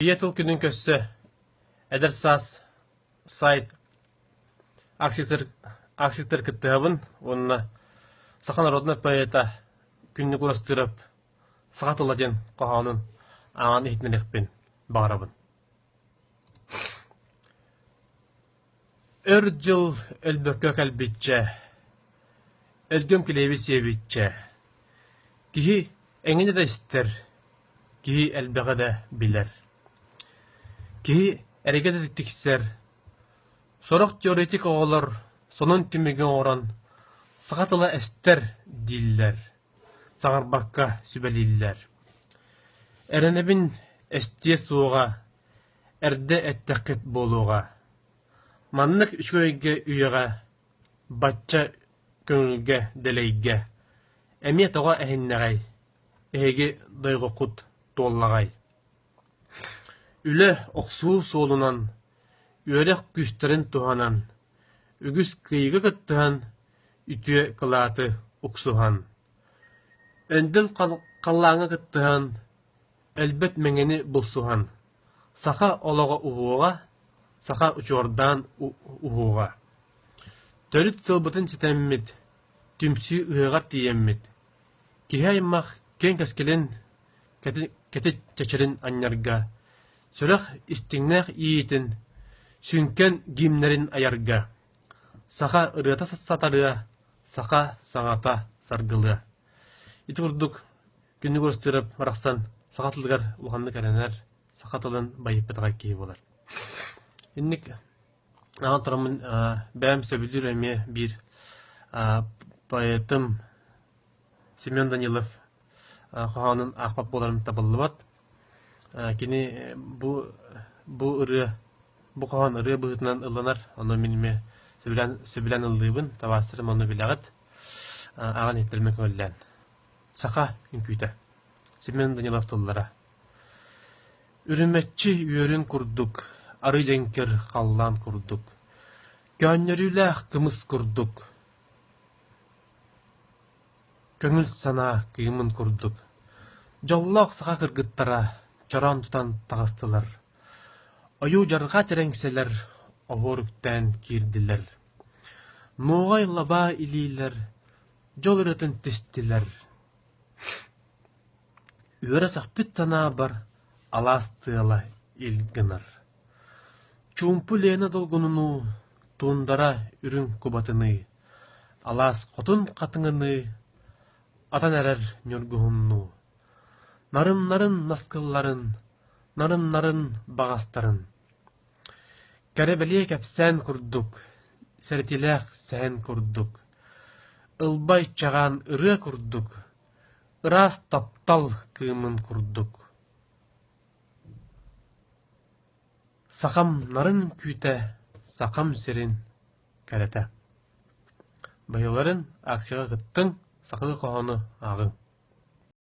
Приятел күнün көссі, әдір сас сайт аксиктер кіттіғабын, онына сақан народны поэта күнні көрістіріп, сағат оладен қоғанын аңан ехтінерекпен бағарабын. Өр жыл өлбөкке кәлбетче, өлгөм келеби себетче, кихи әңіне да істер, кихи әлбәғі да білер. Кихи әреге да тіксер, сорық теоретик оғылар, сонын түмеген оран, сағатыла әстер диллер, сағарбаққа сүбәлиллер. Әрінебін әстие суыға, әрді әттәқет болуға, маннық үшкөйге үйеға, батча көңілге дәлейге, әме тоға әхіннәғай, әйге дайғы құт толлағай. Үлі оқсуу солунан, өрек күстерін туғанан, үгіс күйгі кіттіған, үтіе қылаты ұқсуған. Өнділ қаллаңы кіттіған, әлбет мәңені бұлсуған. Сақа олаға ұғуға, сақа ұчордан ұғуға. Төріт сылбытын сетәммет, түмсі ұғығар тиеммет. Кихаймақ кен кәскелен кәті чәчерін аннарға, сөрәқ істіңнәқ иетін, сүнкен гимнерин аярга. Сақа ырыта сатарыа, сақа саңата саргылыа. Ити құрдық күнні көрістіріп марақсан сақатылығар ұлғанды кәрінер, сақатылын байыппетіға кейі болар. Инник аған тұрамын бәм сөбілдір әме бір поэтым Семен Данилов қоғанын ақпап боларын табылы бат. Кені бұл қоған ұры бұғытынан ұланар, оны меніме сөбілен ұлдығын, табасырым оны білағыт, аған еттілмек өлілен. Сақа үнкүйті. Семен Данилов тұллара. Үріметчі үйерін күрдік, ары жәнкер қаллан күрдік. Көннеріләқ кымыз күрдік. Көңіл сана күйімін күрдік. Жоллақ сақа кіргіттара, чаран тұтан тағыстылар. Ойу жарға тереңселер, оғырықтан кирділер. Ноғай лаба илейлер, жол үретін тестілер. Үйері сақпет сана бар, аластыла илгінар. Чумпу лені долгунуну, туындара үрін күбатыны. Алас қотын қатыңыны, атан әрер нөргіғынну. Нарын-нарын наскылларын, нарын-нарын бағастарын. Кәребеле кәпсән күрдік, сәртиләқ сән күрдік. Үлбай чаған ұры күрдік, ұрас таптал кымын күрдік. Сақам нарын күйті, сақам серін кәрәті. Байыларын ақсыға қыттың, сақылы қоғаны ағың.